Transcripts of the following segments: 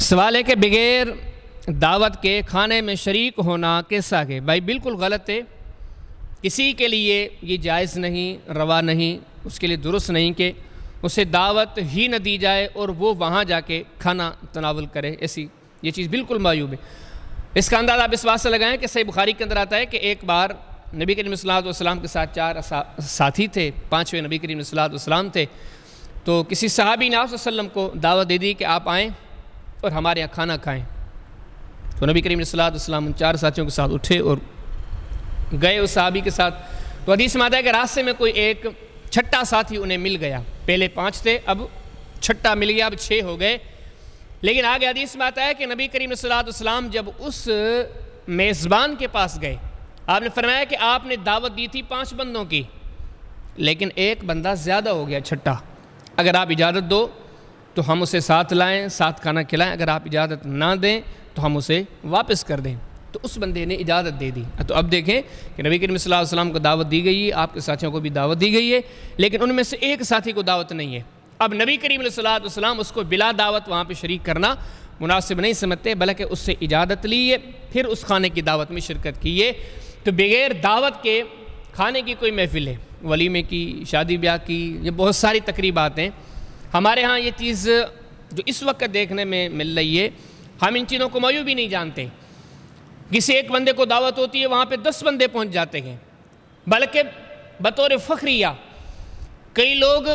سوال ہے کہ بغیر دعوت کے کھانے میں شریک ہونا کیسا ہے؟ بھائی بالکل غلط ہے، کسی کے لیے یہ جائز نہیں، روا نہیں، اس کے لیے درست نہیں کہ اسے دعوت ہی نہ دی جائے اور وہ وہاں جا کے کھانا تناول کرے، ایسی یہ چیز بالکل معیوب ہے۔ اس کا اندازہ آپ اس بات سے لگائیں کہ صحیح بخاری کے اندر آتا ہے کہ ایک بار نبی کریم صلی اللہ علیہ وسلم کے ساتھ 4 ساتھی تھے، 5ویں نبی کریم صلی اللہ علیہ وسلم تھے، تو کسی صحابی نے آپ صلی اللہ علیہ وسلم کو دعوت دے دی کہ آپ آئیں اور ہمارے یہاں کھانا کھائیں۔ تو نبی کریم صلی اللہ علیہ وسلم ان 4 ساتھیوں کے ساتھ اٹھے اور گئے اس صحابی کے ساتھ۔ تو حدیث میں آتا ہے کہ راستے میں کوئی ایک چھٹا ساتھی انہیں مل گیا، پہلے 5 تھے، اب چھٹا مل گیا، اب 6 ہو گئے۔ لیکن آگے حدیث میں آتا ہے کہ نبی کریم صلی اللہ علیہ وسلم جب اس میزبان کے پاس گئے، آپ نے فرمایا کہ آپ نے دعوت دی تھی 5 بندوں کی، لیکن ایک بندہ زیادہ ہو گیا، چھٹا، اگر آپ اجازت دو تو ہم اسے ساتھ لائیں، ساتھ کھانا کھلائیں، اگر آپ اجازت نہ دیں تو ہم اسے واپس کر دیں۔ تو اس بندے نے اجازت دے دی۔ تو اب دیکھیں کہ نبی کریم صلی اللہ علیہ وسلم کو دعوت دی گئی ہے، آپ کے ساتھیوں کو بھی دعوت دی گئی ہے، لیکن ان میں سے ایک ساتھی کو دعوت نہیں ہے۔ اب نبی کریم صلی اللہ علیہ وسلم اس کو بلا دعوت وہاں پہ شریک کرنا مناسب نہیں سمجھتے، بلکہ اس سے اجازت لی ہے، پھر اس کھانے کی دعوت میں شرکت کی ہے۔ تو بغیر دعوت کے کھانے کی کوئی محفل ہے، ولیمے کی، شادی بیاہ کی، یہ بہت ساری تقریبات ہیں۔ ہمارے ہاں یہ چیز جو اس وقت دیکھنے میں مل رہی ہے، ہم ان چیزوں کو معیوب بھی نہیں جانتے۔ کسی ایک بندے کو دعوت ہوتی ہے، وہاں پہ 10 بندے پہنچ جاتے ہیں، بلکہ بطور فخریہ کئی لوگ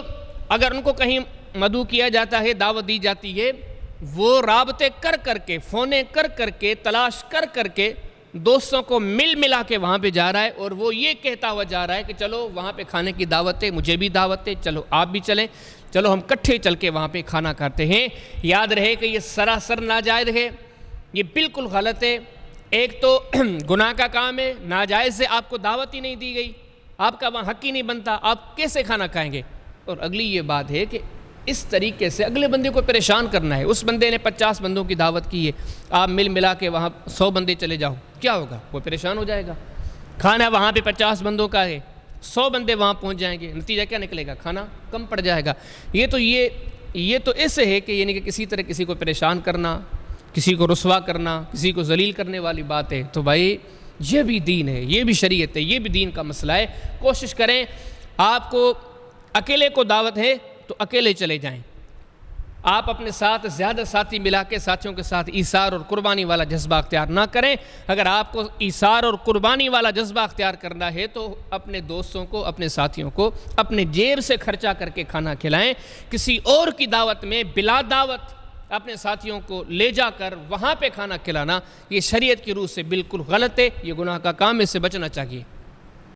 اگر ان کو کہیں مدعو کیا جاتا ہے، دعوت دی جاتی ہے، وہ رابطے کر کر کے، فونے کر کر کے، تلاش کر کر کے دوستوں کو ملا کے وہاں پہ جا رہا ہے، اور وہ یہ کہتا ہوا جا رہا ہے کہ چلو وہاں پہ کھانے کی دعوت ہے، مجھے بھی دعوت ہے، چلو آپ بھی چلیں، چلو ہم کٹھے چل کے وہاں پہ کھانا کھاتے ہیں۔ یاد رہے کہ یہ سراسر ناجائز ہے، یہ بالکل غلط ہے۔ ایک تو گناہ کا کام ہے، ناجائز سے آپ کو دعوت ہی نہیں دی گئی، آپ کا وہاں حق ہی نہیں بنتا، آپ کیسے کھانا کھائیں گے؟ اور اگلی یہ بات ہے کہ اس طریقے سے اگلے بندے کو پریشان کرنا ہے۔ اس بندے نے 50 بندوں کی دعوت کی ہے، آپ ملا کے وہاں 100 بندے چلے جاؤ، کیا ہوگا؟ وہ پریشان ہو جائے گا۔ کھانا وہاں پہ 50 بندوں کا ہے، 100 بندے وہاں پہنچ جائیں گے، نتیجہ کیا نکلے گا؟ کھانا کم پڑ جائے گا۔ یہ تو ایسے ہے کہ یعنی کہ کسی طرح کسی کو پریشان کرنا، کسی کو رسوا کرنا، کسی کو ذلیل کرنے والی بات ہے۔ تو بھائی یہ بھی دین ہے، یہ بھی شریعت ہے، یہ بھی دین کا مسئلہ ہے۔ کوشش کریں، آپ کو اکیلے کو دعوت ہے تو اکیلے چلے جائیں، آپ اپنے ساتھ زیادہ ساتھی ملا کے ساتھیوں کے ساتھ ایثار اور قربانی والا جذبہ اختیار نہ کریں۔ اگر آپ کو ایثار اور قربانی والا جذبہ اختیار کرنا ہے تو اپنے دوستوں کو، اپنے ساتھیوں کو اپنے جیب سے خرچہ کر کے کھانا کھلائیں۔ کسی اور کی دعوت میں بلا دعوت اپنے ساتھیوں کو لے جا کر وہاں پہ کھانا کھلانا یہ شریعت کی روح سے بالکل غلط ہے، یہ گناہ کا کام، اس سے بچنا چاہیے۔